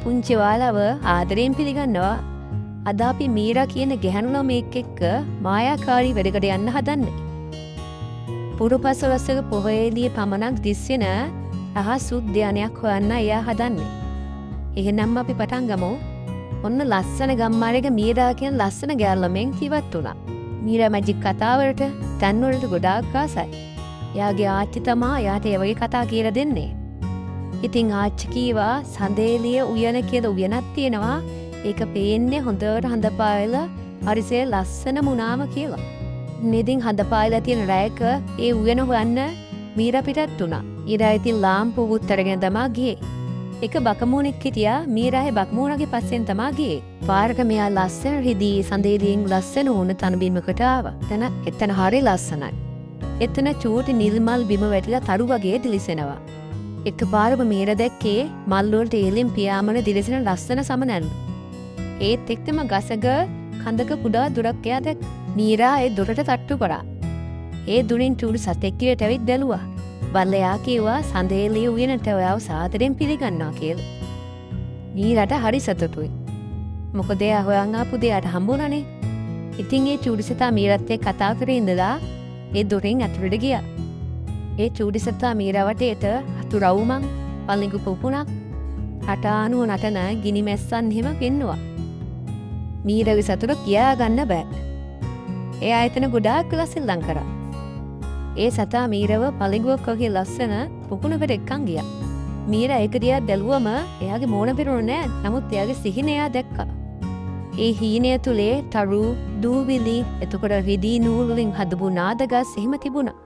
පුංචි ඔයාලව ආදරයෙන් පිළිගන්නවා. අද අපි මීරා කියන ගැහැණු ළමයෙක් එක්ක මායාකාරී වැඩකට යන්න හදන්නේ. පුරපසළොස්වක පොහොයේදී පමණක් දිස්වෙන රහස් උද්‍යානයක් හොයන්න එයා හදන්නේ. එහෙනම් අපි පටන් ගමු. ඔන්න ලස්සන ගම්මානයක මීරා කියන ලස්සන ගැහැණු ළමෙන් ජීවත් වුණා. මීරා මැජික් කතාවලට, තැන් වලට ගොඩාක් ආසයි. එයාගේ ආච්චි තමා එයාට ඒ වගේ කතා කියලා දෙන්නේ. ඉතින් ආච්චි කීවා සඳේලිය උයන කියලා උයනක් තියෙනවා. ඒක පේන්නේ හොඳට හඳ පායලා හරිසේ ලස්සන මුණාම කියලා. ඉතින් හඳ පායලා තියෙන රැයක ඒ උයන හොයන්න මීරා පිටත් වුණා. ඊළඟ ඉතින් ලාම්පු උත්තරගෙන තමයි ගියේ. එක බකමූණෙක් හිටියා. මීරාගේ බකමූණගේ පස්සෙන් තමයි ගියේ. පාරක මෙයා ලස්සන රිදී සඳේලියෙන් ලස්සන වුණ තනබිමකට ආවා. එතන හරි ලස්සනයි. එතන චූටි නිල් මල් බිම වැටිලා තරු වගේ දිලිසෙනවා. එකපාරම මීරා දැක්කේ මල් වලට එළින් පියාඹන දිලිසෙන ලස්සන සමනැල්ල. ඒත් එක්කම ගසක කඳක කුඩා දුරක් එයා දැක්ක. මීරා ඒ දුරට තට්ටු කරා. ඒ දුරින් චූටි සතෙක් කියලා ඇවිත් බැලුවා. බල්ලයා කිව්වා සඳේලිය උයනට ඔයාව සාදරයෙන් පිළිගන්නවා කියලා. මීරාට හරි සතුටුයි. මොකද එයා හොයන් ආපු දෙයට හම්බුණානේ. ඉතින් ඒ චූටි සතා මීරාත් එක්ක කතා කරේ ඉඳලා ඒ දොරෙන් ඇතුළට ගියා. ඒ චූටි සතා මීරා වටේට අතුරවුමක්, පල්ලිඟු පුපුණක්, හටානුව නටන ගිනි මැස්සන් එහෙම පෙන්නුවා. මීරාගේ සතුට කියා ගන්න බෑ. එයා එතන ගොඩාක් ලස්සන කරා. ඒ සතා මීරව පල්ලිඟුවක් වගේ ලස්සන පුපුණකට එක්කන් ගියා. මීරා ඒක දිහා බැලුවම එයාගේ මෝණ පිරුණේ නෑ. නමුත් එයාගේ සිහින එයා දැක්කා. ඒ හීනය තුලේ තරු, දූවිලි, එතකොට රිදී නූල් වලින් හදපු නාදගස් එහෙම තිබුණා.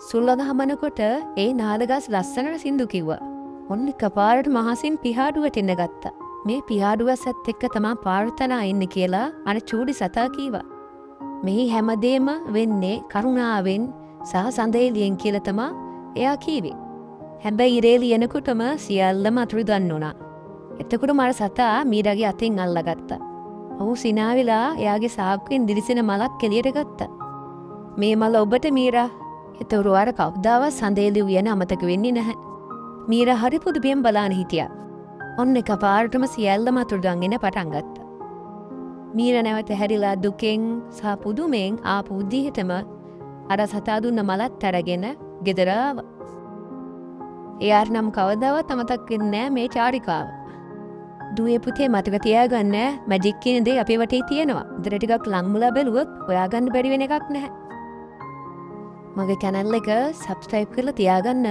සුල්ලග හමනකොට ඒ නාදගස් ලස්සනට සින්දු කිව්වා. ඔන්න කපාරට මහසින් පිහාඩු වැටෙන්න ගත්තා. මේ පිහාඩුවසත් එක්ක තමයි ප්‍රාර්ථනා ඉන්නේ කියලා අර චූටි සතා කීවා. මෙහි හැමදේම වෙන්නේ කරුණාවෙන් සහ සඳේලියෙන් කියලා තමයි එයා කීවේ. හැබැයි ඉරේලි එනකොටම සියල්ලම අතුරු දන්න උනා. එතකොට මර සතා මීරාගේ අතින් අල්ලගත්තා. ඔහු සිනාවිලා එයාගේ සාක්කුවෙන් දිලිසෙන මලක් එළියට ගත්තා. මේ මල ඔබට මීරා. ඒතර වර කවදාවත් සඳේලි උයන අමතක වෙන්නේ නැහැ. මීරා හරි පුදුමයෙන් බලාන හිටියා. ඔන්න එකපාරටම සියල්ලම අතුරුදන් එන පටන් ගත්තා. මීරා නැවත හැරිලා දුකෙන් සහ පුදුමෙන් ආපු විදිහටම අර සතා දුන්න මලත් අරගෙන ගෙදර ආවා. එයාට නම් කවදාවත් අමතක් වෙන්නේ නැහැ මේ චාරිකාව. දුවේ පුතේ මතක තියාගන්න මැජික් කියන දේ අපේ වටේ තියෙනවා. ඉතින් ටිකක් ලංමුලා බැලුවොත් හොයාගන්න බැරි වෙන එකක් නැහැ. මගේ channel එක subscribe කරලා තියාගන්න.